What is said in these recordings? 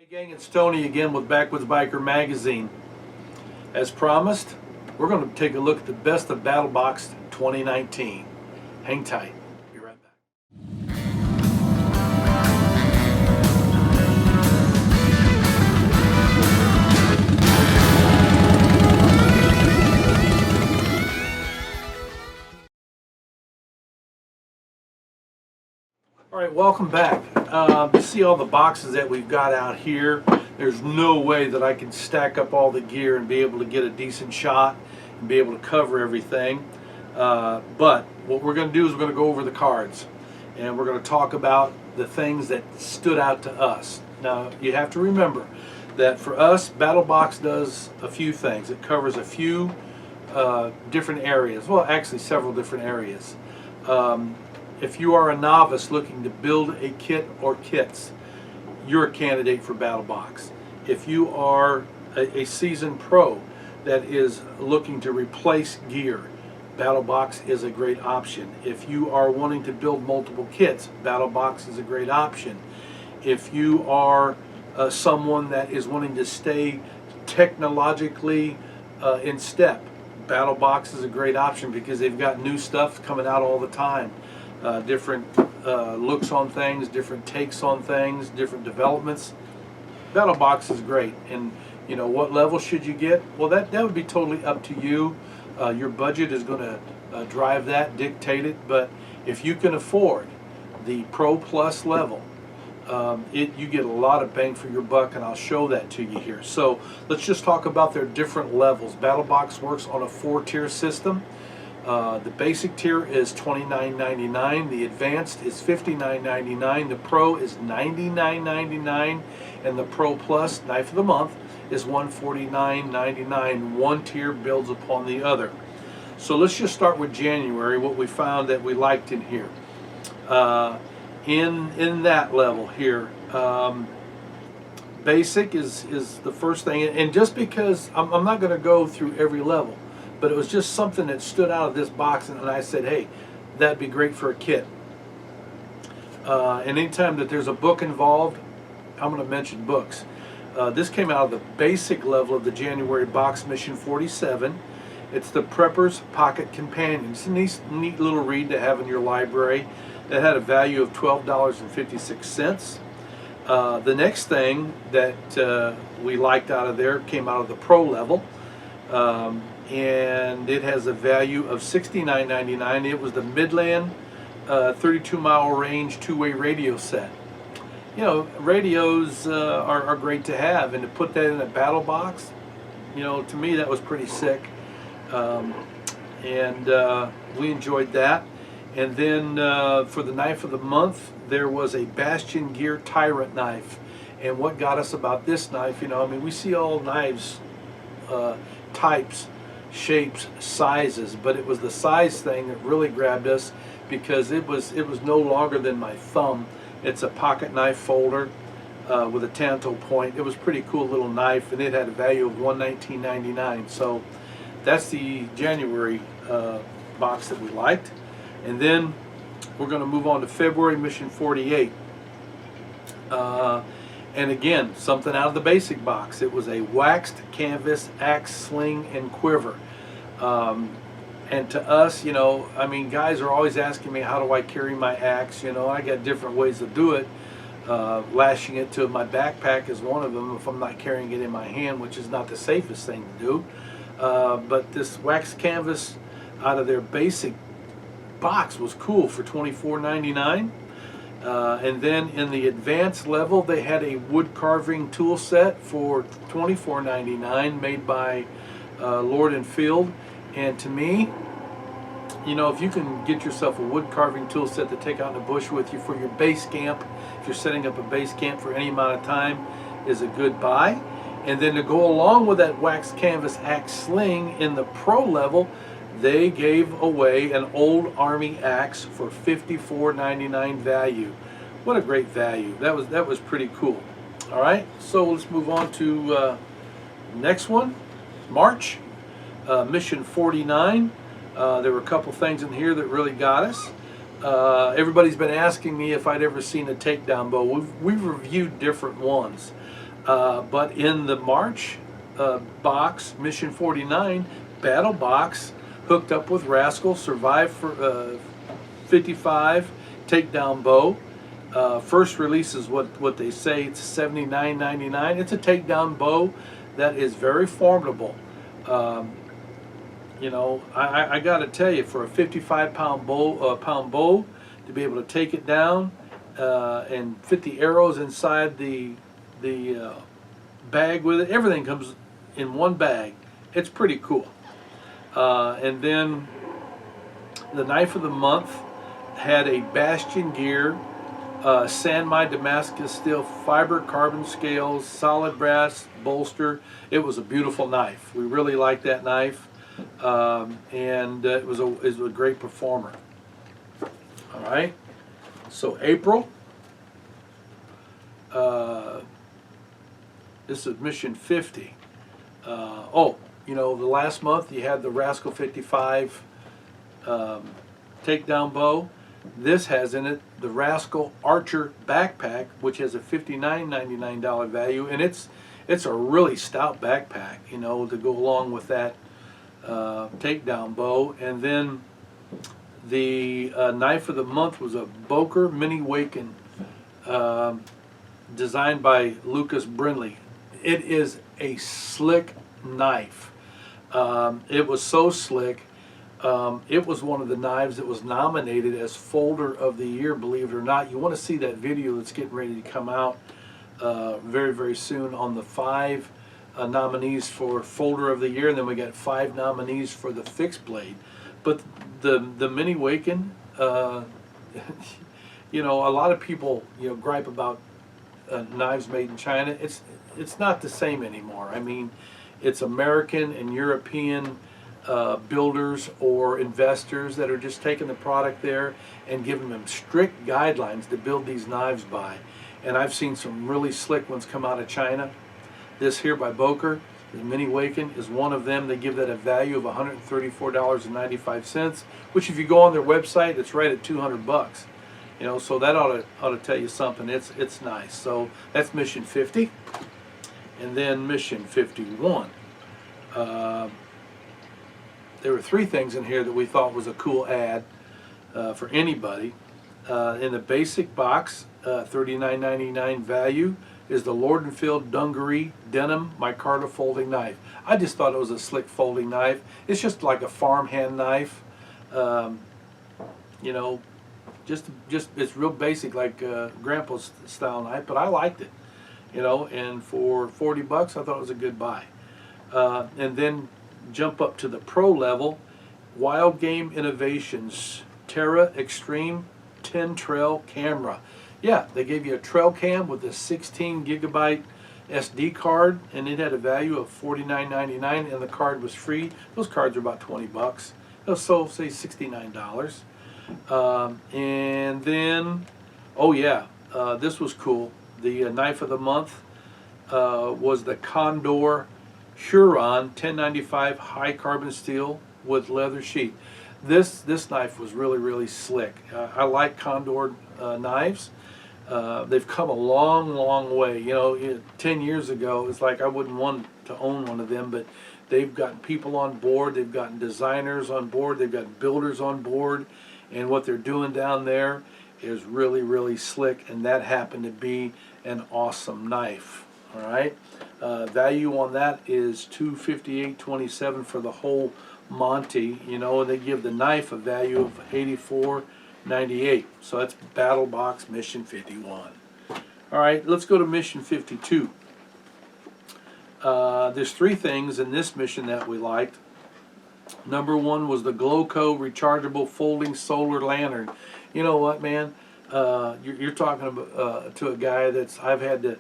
Hey gang, it's Tony again with Backwoods Biker Magazine. As promised, we're going to take a look at the best of BattlBox 2019. Hang tight. Be right back. All right, welcome back. You see all the boxes that we've got out here. There's no way that I can stack up all the gear and be able to get a decent shot and be able to cover everything. But what we're going to do is we're going to go over the cards and we're going to talk about the things that stood out to us. Now, you have to remember that for us, BattlBox does a few things. It covers a few different areas. Well, actually several different areas. If you are a novice looking to build a kit or kits, you're a candidate for BattlBox. If you are a seasoned pro that is looking to replace gear, BattlBox is a great option. If you are wanting to build multiple kits, BattlBox is a great option. If you are someone that is wanting to stay technologically in step, BattlBox is a great option because they've got new stuff coming out all the time. Different looks on things, different takes on things, different developments. BattlBox is great. And you know, what level should you get? Well, that would be totally up to you. Your budget is going to drive that, dictate it. But if you can afford the Pro Plus level, you get a lot of bang for your buck, and I'll show that to you here. So let's just talk about their different levels. BattlBox works on a 4-tier system. The basic tier is $29.99, the advanced is $59.99, the pro is $99.99, and the Pro Plus Knife of the Month is $149.99. One tier builds upon the other. So let's just start with January, what we found that we liked in here. In that level here, basic is the first thing, and just because I'm not going to go through every level, but it was just something that stood out of this box, and I said, hey, that'd be great for a kit. And anytime that there's a book involved, I'm going to mention books. This came out of the basic level of the January box, Mission 47. It's the Prepper's Pocket Companion. It's a neat little read to have in your library. That had a value of $12.56. The next thing that we liked out of there came out of the pro level. And it has a value of $69.99. It was the Midland 32-mile range two-way radio set. You know, radios are great to have, and to put that in a BattlBox, you know, to me that was pretty sick. We enjoyed that. And then for the Knife of the Month, there was a Bastion Gear Tyrant knife. And what got us about this knife, you know, I mean, we see all knives types, shapes, sizes, but it was the size thing that really grabbed us because it was no longer than my thumb. It's a pocket knife folder with a tanto point. It was a pretty cool little knife, and it had a value of $119.99. So that's the January box that we liked. And then we're going to move on to February, Mission 48. And again, something out of the basic box. It was a waxed canvas axe, sling, and quiver. And to us, you know, I mean, guys are always asking me, how do I carry my axe? You know, I got different ways to do it. Lashing it to my backpack is one of them if I'm not carrying it in my hand, which is not the safest thing to do. But this waxed canvas out of their basic box was cool for $24.99. And then in the advanced level, they had a wood carving tool set for $24.99 made by Lord & Field. And to me, you know, if you can get yourself a wood carving tool set to take out in the bush with you for your base camp, if you're setting up a base camp for any amount of time, is a good buy. And then to go along with that waxed canvas axe sling in the pro level, they gave away an old Army axe for $54.99 value. What a great value. That was pretty cool. All right, so let's move on to next one, March, Mission 49. There were a couple things in here that really got us. Everybody's been asking me if I'd ever seen a takedown bow. We've reviewed different ones. But in the March box, Mission 49, BattlBox hooked up with Rascal, Survive for 55, Takedown Bow. First release is what they say. It's $79.99. It's a takedown bow that is very formidable. You know, I got to tell you, for a 55-pound bow, to be able to take it down and fit the arrows inside the bag with it, everything comes in one bag. It's pretty cool. And then the knife of the month had a Bastion gear, San Mai Damascus steel fiber carbon scales, solid brass bolster. It was a beautiful knife. We really liked that knife, and it was a great performer. All right, so April. This is Mission 50. Oh, you know, the last month you had the Rascal 55 takedown bow. This has in it the Rascal Archer backpack, which has a $59.99 value, and it's a really stout backpack, you know, to go along with that takedown bow. And then the knife of the month was a Boker Mini Waken, designed by Lucas Brindley. It is a slick knife. It was so slick. It was one of the knives that was nominated as Folder of the Year, believe it or not. You want to see that video that's getting ready to come out very, very soon on the 5 nominees for Folder of the Year, and then we got 5 nominees for the fixed blade. But the Mini Waken, you know, a lot of people, you know, gripe about knives made in China. It's not the same anymore. I mean, it's American and European builders or investors that are just taking the product there and giving them strict guidelines to build these knives by. And I've seen some really slick ones come out of China. This here by Boker, the Mini Waken, is one of them. They give that a value of $134.95, which if you go on their website, it's right at 200 bucks. You know, so that ought to tell you something. It's nice. So that's Mission 50. And then Mission 51. There were 3 things in here that we thought was a cool ad for anybody. In the basic box, $39.99 value is the Lord & Field Dungaree Denim Micarta folding knife. I just thought it was a slick folding knife. It's just like a farmhand knife. You know, just it's real basic, like Grandpa's style knife, but I liked it. You know, and for 40 bucks, I thought it was a good buy. And then jump up to the pro level, Wild Game Innovations Terra Extreme 10 Trail Camera. Yeah, they gave you a trail cam with a 16 gigabyte SD card, and it had a value of $49.99, and the card was free. Those cards are about 20 bucks. So say $69. And then, oh yeah, this was cool. The knife of the month was the Condor Huron 1095 high carbon steel with leather sheath. This knife was really, really slick. I like Condor knives. They've come a long, long way. You know, 10 years ago, it's like I wouldn't want to own one of them, but they've gotten people on board, they've gotten designers on board, they've got builders on board, and what they're doing down there is really, really slick, and that happened to be an awesome knife. All right, value on that is $258.27 for the whole Monty. You know, and they give the knife a value of $84.98. So that's BattlBox Mission 51. All right, let's go to Mission 52. There's 3 things in this mission that we liked. Number 1 was the Glowco rechargeable folding solar lantern. You know what, man? You're talking about, to a guy that's, I've had to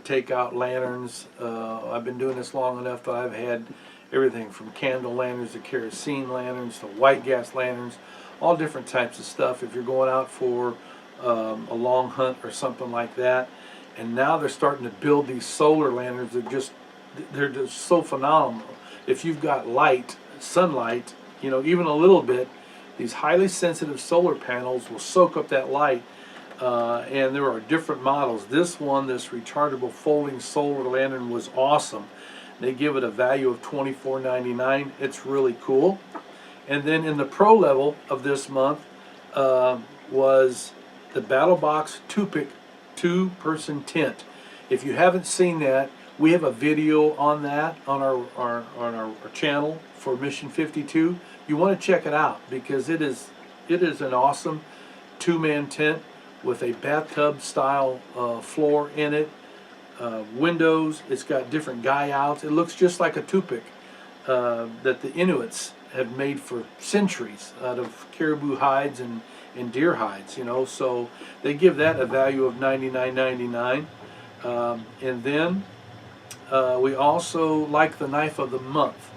take out lanterns. I've been doing this long enough that I've had everything from candle lanterns to kerosene lanterns to white gas lanterns, all different types of stuff if you're going out for a long hunt or something like that. And now they're starting to build these solar lanterns that they're just so phenomenal. If you've got light, sunlight, you know, even a little bit, these highly sensitive solar panels will soak up that light And there are different models. This one, this rechargeable folding solar lantern, was awesome. They give it a value of $24.99. It's really cool. And then in the pro level of this month was the BattlBox two-person tent. If you haven't seen that, we have a video on that on our channel for Mission 52. You want to check it out because it is an awesome two-man tent with a bathtub style floor in it, windows. It's got different guy outs. It looks just like a tupik that the Inuits have made for centuries out of caribou hides and deer hides, you know. So they give that a value of $99.99. And then we also like the knife of the month.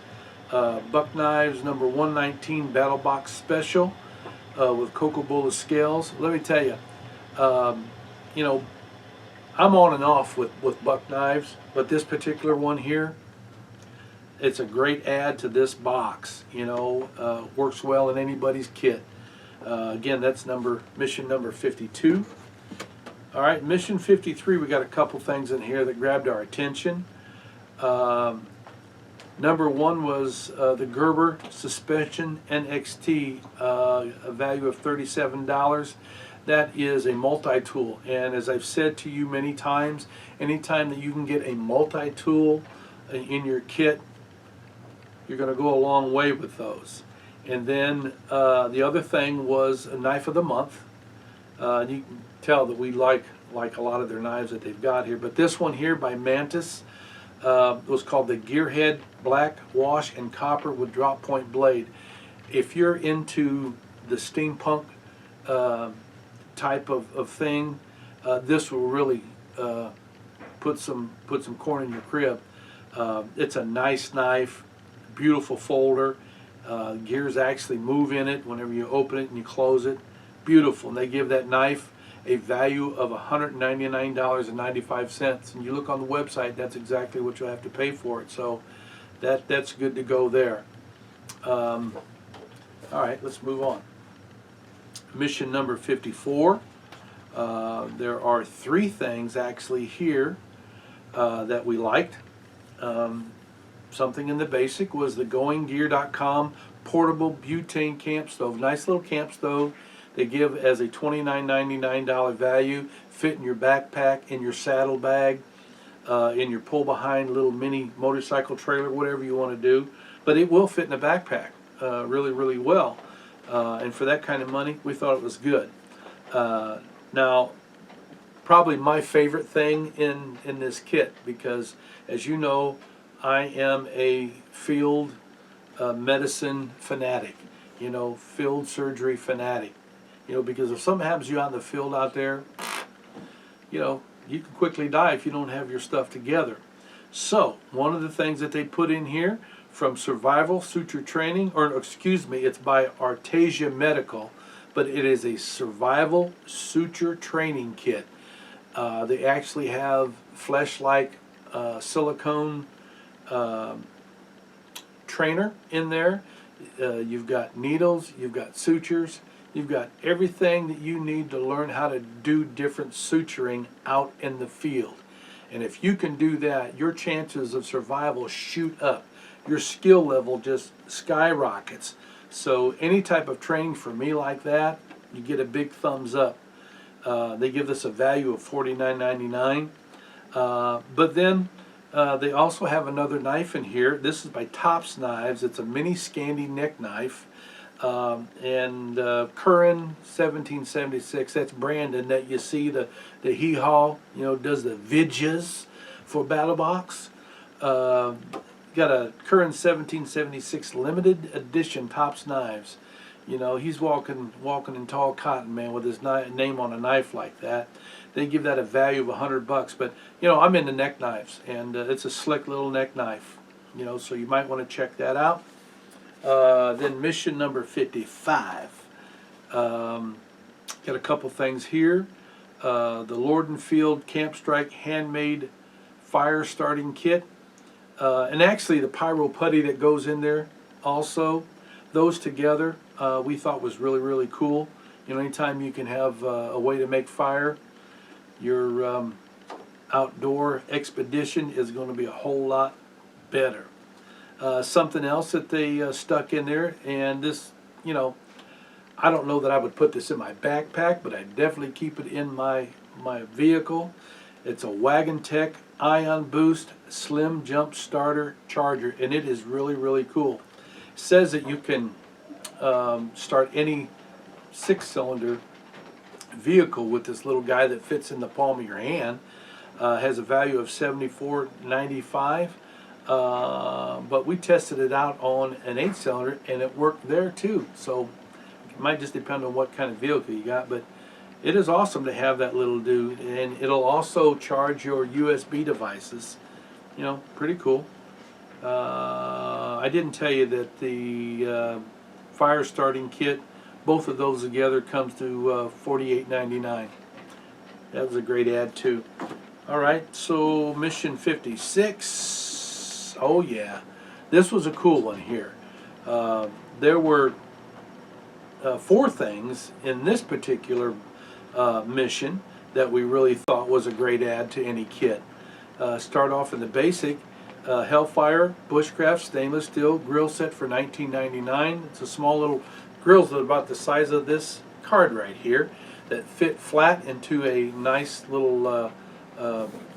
Buck Knives number 119 BattlBox Special with Cocobulla scales. Let me tell you, you know, I'm on and off with Buck Knives, but this particular one here, it's a great add to this box. You know, works well in anybody's kit. Again, that's mission number 52. All right, mission 53, we got a couple things in here that grabbed our attention. Number one was the Gerber Suspension NXT, a value of $37. That is a multi-tool, and as I've said to you many times, anytime that you can get a multi-tool in your kit, you're going to go a long way with those. And then the other thing was a knife of the month. You can tell that we like a lot of their knives that they've got here, but this one here by Mantis was called the Gearhead Black Wash and Copper with Drop Point Blade. If you're into the steampunk type of thing, this will really put some corn in your crib. It's a nice knife, beautiful folder. Gears actually move in it whenever you open it and you close it. Beautiful. And they give that knife a value of $199.95. And you look on the website, that's exactly what you'll have to pay for it. So that's good to go there. All right, let's move on. Mission number 54. There are three things actually here that we liked. Something in the basic was the GoingGear.com portable butane camp stove. Nice little camp stove. They give as a $29.99 value. Fit in your backpack, in your saddlebag, in your pull-behind little mini motorcycle trailer, whatever you want to do. But it will fit in a backpack really, really well. And for that kind of money, we thought it was good. Now, probably my favorite thing in this kit, because as you know, I am a field medicine fanatic, you know, field surgery fanatic, you know, because if something happens to you out in the field out there, you know, you can quickly die if you don't have your stuff together. So one of the things that they put in here from Survival Suture Training, or excuse me, it's by Artesia Medical, but it is a Survival Suture Training Kit. They actually have flesh-like silicone trainer in there. You've got needles, you've got sutures, you've got everything that you need to learn how to do different suturing out in the field. And if you can do that, your chances of survival shoot up. Your skill level just skyrockets. So any type of training for me like that, you get a big thumbs up. They give this a value of $49.99. But then they also have another knife in here. This is by Tops Knives. It's a mini Scandi neck knife. And Curran 1776. That's Brandon that you see, the hee-haw, you know, does the vidges for BattlBox. Got a Curran 1776 limited edition Tops Knives. You know, he's walking in tall cotton, man, with his name on a knife like that. They give that a value of $100. But you know, I'm into neck knives, and it's a slick little neck knife. You know, so you might want to check that out. Then mission number 55. Got a couple things here. The Lord and Field Camp Strike handmade fire starting kit. And actually the pyro putty that goes in there also, those together we thought was really, really cool. You know, anytime you can have a way to make fire, your outdoor expedition is going to be a whole lot better. Something else that they stuck in there, and this, you know, I don't know that I would put this in my backpack, but I definitely keep it in my vehicle. It's a Wagon Tech Ion Boost Slim Jump Starter Charger, and it is really, really cool. It says that you can start any 6-cylinder vehicle with this little guy that fits in the palm of your hand. Has a value of $74.95, but we tested it out on an 8-cylinder and it worked there too. So it might just depend on what kind of vehicle you got, but it is awesome to have that little dude, and it'll also charge your USB devices. You know, pretty cool. I didn't tell you that the fire starting kit, both of those together, comes to $48.99. That was a great ad too. All right, so mission 56. Oh yeah, this was a cool one here. There were 4 things in this particular mission that we really thought was a great add to any kit. Start off in the basic Hellfire Bushcraft stainless steel grill set for $19.99. It's a small little grills that are about the size of this card right here that fit flat into a nice little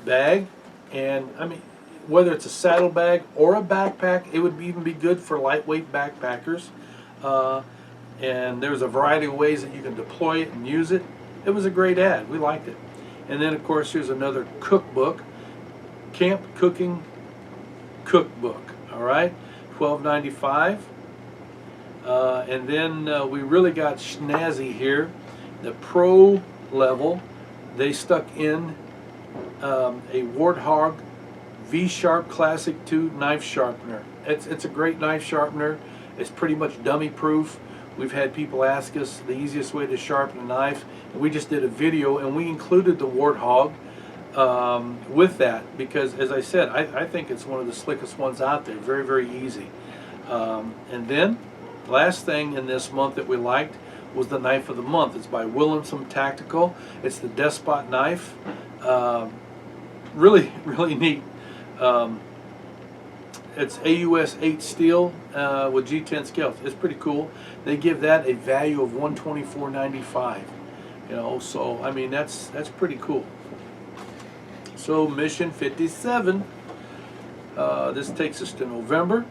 bag. And I mean, whether it's a saddle bag or a backpack, it would even be good for lightweight backpackers. And there's a variety of ways that you can deploy it and use it. It was a great ad. We liked it. And then, of course, here's another cookbook, Camp Cooking Cookbook. All right, $12.95. And then we really got snazzy here. The pro level, they stuck in a Warthog V-Sharp Classic 2 knife sharpener. It's a great knife sharpener. It's pretty much dummy proof. We've had people ask us the easiest way to sharpen a knife, and we just did a video and we included the Warthog with that because, as I said, I think it's one of the slickest ones out there. Very, very easy. And then last thing in this month that we liked was the knife of the month. It's by Williamson Tactical. It's the Despot knife. Really, really neat. It's AUS 8 steel with G10 scales. It's pretty cool. They give that a value of $124.95. You know, so I mean that's pretty cool. So mission 57. This takes us to November.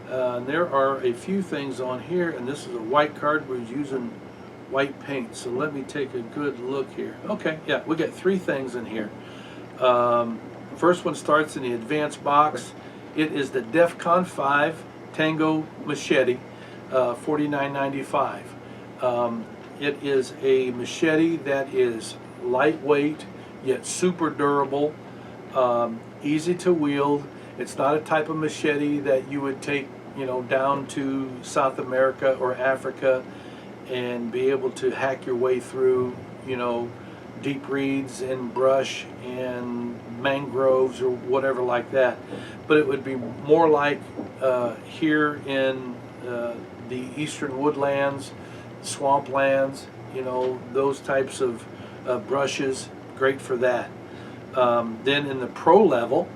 There are a few things on here, and this is a white card. We're using white paint, so let me take a good look here. Okay, yeah, we got 3 things in here. First one starts in the advanced box. It is the DEFCON 5 Tango Machete, $49.95. It is a machete that is lightweight yet super durable, easy to wield. It's not a type of machete that you would take, you know, down to South America or Africa and be able to hack your way through, you know, deep reeds and brush and mangroves or whatever like that. But it would be more like here in the eastern woodlands, swamplands, you know, those types of brushes, great for that. Then in the pro level,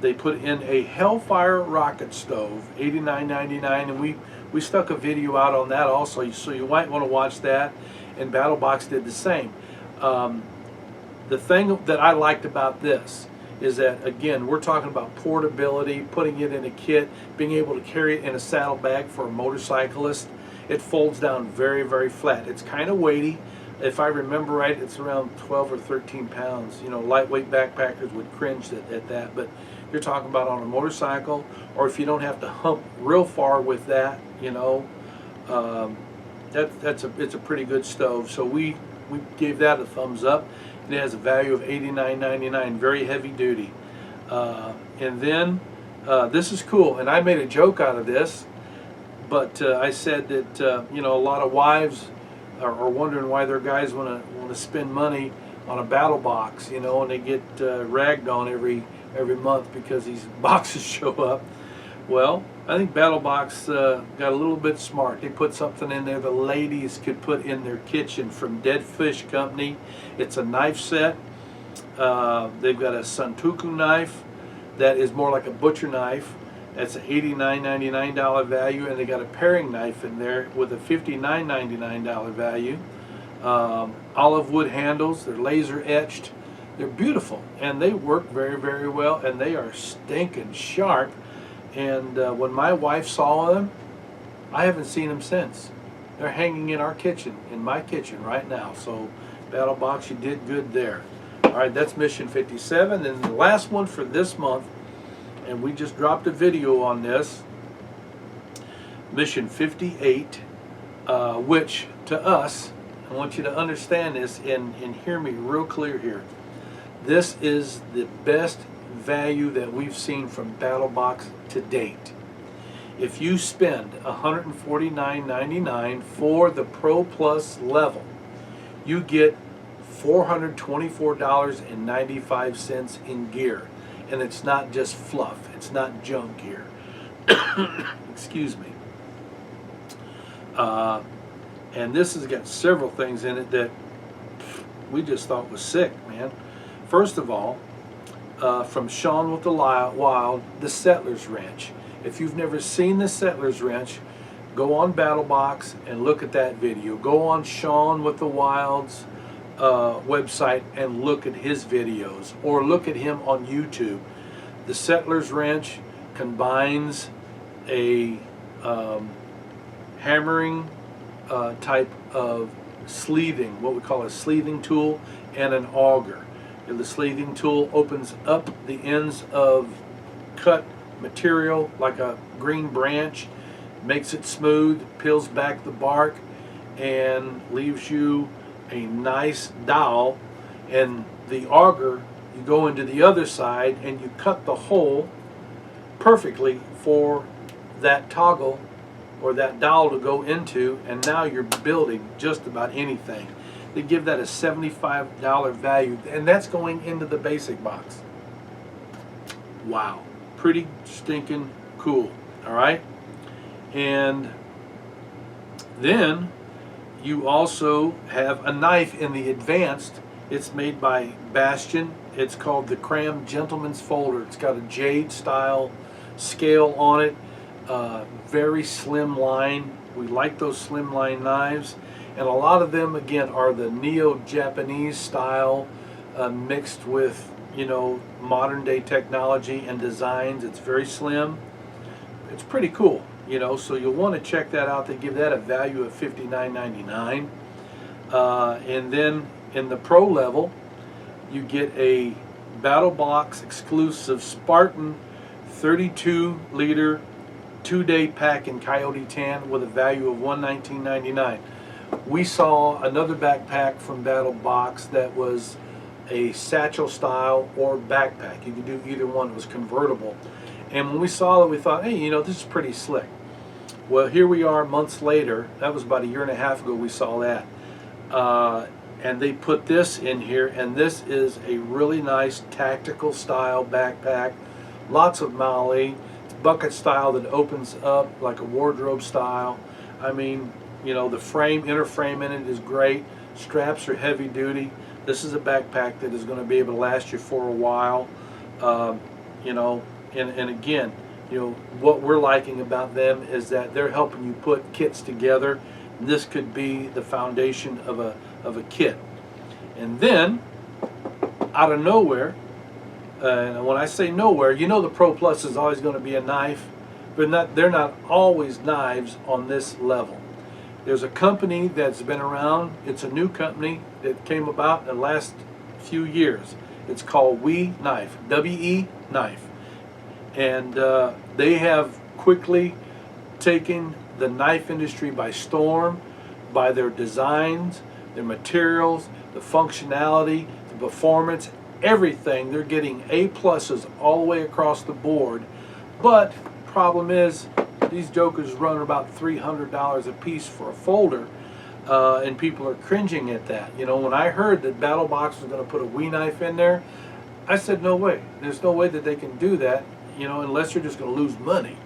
they put in a Hellfire rocket stove, $89.99, and we stuck a video out on that also, so you might want to watch that. And BattlBox did the same. The thing that I liked about this is that, again, we're talking about portability, putting it in a kit, being able to carry it in a saddlebag for a motorcyclist. It folds down very, very flat. It's kind of weighty. If I remember right, it's around 12 or 13 pounds. You know, lightweight backpackers would cringe at that, but you're talking about on a motorcycle, or if you don't have to hump real far with that, you know, it's a pretty good stove. So we gave that a thumbs up. It has a value of $89.99, very heavy duty. And then this is cool, and I made a joke out of this, but I said that you know, a lot of wives are wondering why their guys want to spend money on a BattlBox, you know, and they get ragged on every month because these boxes show up. Well, I think BattlBox got a little bit smart. They put something in there the ladies could put in their kitchen from Dead Fish Company. It's a knife set. They've got a Santoku knife that is more like a butcher knife. That's an $89.99 value, and they got a paring knife in there with a $59.99 value. Olive wood handles. They're laser etched. They're beautiful, and they work very, very well, and they are stinking sharp. And when my wife saw them, I haven't seen them since. They're hanging in our kitchen, in my kitchen right now. So BattlBox, you did good there. All right, that's mission 57. And the last one for this month, and we just dropped a video on this, mission 58, which to us, I want you to understand this and hear me real clear here. This is the best value that we've seen from BattlBox to date. If you spend $149.99 for the Pro Plus level, you get $424.95 in gear. And it's not just fluff. It's not junk gear. Excuse me. And this has got several things in it that we just thought was sick, man. First of all, from Sean with the Wild, the Settler's Wrench. If you've never seen the Settler's Wrench, go on BattlBox and look at that video. Go on Sean with the Wild's website and look at his videos, or look at him on YouTube. The Settler's Wrench combines a hammering type of sleeving, what we call a sleeving tool, and an auger. And the sleeving tool opens up the ends of cut material like a green branch, makes it smooth, peels back the bark, and leaves you a nice dowel. And the auger, you go into the other side and you cut the hole perfectly for that toggle or that dowel to go into, and now you're building just about anything. They give that a $75 value, and that's going into the basic box. Wow, pretty stinking cool. All right, and then you also have a knife in the advanced. It's made by Bastion. It's called the Cram Gentleman's Folder. It's got a jade style scale on it. Very slim line. We like those slim line knives, and a lot of them again are the neo-Japanese style mixed with, you know, modern day technology and designs. It's very slim. It's pretty cool, you know, so you'll want to check that out. They give that a value of $59.99. And then in the pro level, you get a BattlBox exclusive Spartan 32-liter 2-day pack in Coyote Tan with a value of $119.99. We saw another backpack from BattlBox that was a satchel style or backpack. You could do either one. It was convertible. And when we saw that, we thought, hey, you know, this is pretty slick. Well, here we are months later. That was about a year and a half ago we saw that. And they put this in here, and this is a really nice tactical style backpack. Lots of MOLLE. It's bucket style that opens up like a wardrobe style. I mean, you know, the frame, inner frame in it is great. Straps are heavy duty. This is a backpack that is going to be able to last you for a while. You know, and again, you know, what we're liking about them is that they're helping you put kits together. This could be the foundation of a kit. And then, out of nowhere, and when I say nowhere, you know the Pro Plus is always going to be a knife, but they're not always knives on this level. There's a company that's been around. It's a new company that came about in the last few years. It's called We Knife, W-E Knife. And they have quickly taken the knife industry by storm, by their designs, their materials, the functionality, the performance, everything. They're getting A-pluses all the way across the board. But problem is, these jokers run about $300 a piece for a folder, and people are cringing at that. You know, when I heard that BattlBox was going to put a We Knife in there, I said, no way. There's no way that they can do that, you know, unless you're just going to lose money.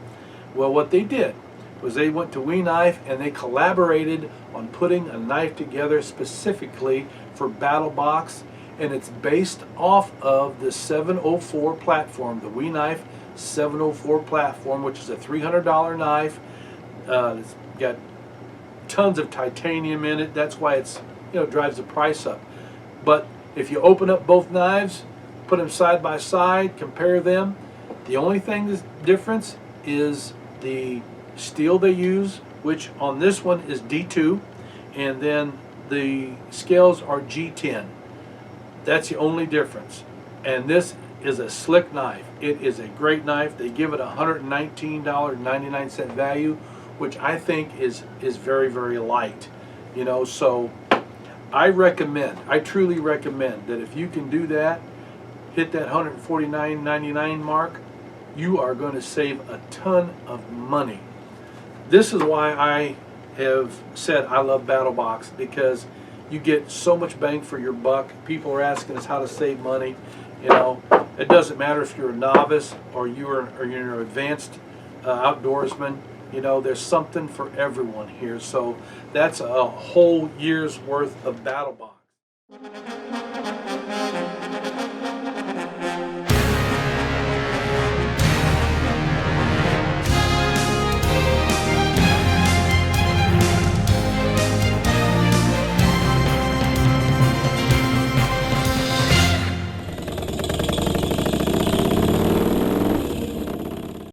Well, what they did was they went to We Knife and they collaborated on putting a knife together specifically for BattlBox, and it's based off of the 704 platform, the We Knife 704 platform, which is a $300 knife. It's got tons of titanium in it. That's why it's, drives the price up. But if you open up both knives, put them side by side, compare them, the only thing that's difference is the steel they use, which on this one is D2, and then the scales are G10. That's the only difference. And this is a slick knife. It is a great knife. They give it a $119.99 value, which I think is very, very light. So I truly recommend that if you can do that, hit that $149.99 mark, you are going to save a ton of money. This is why I have said I love BattlBox, because you get so much bang for your buck. People are asking us how to save money. It doesn't matter if you're a novice or you're an advanced outdoorsman. There's something for everyone here. So that's a whole year's worth of BattlBox.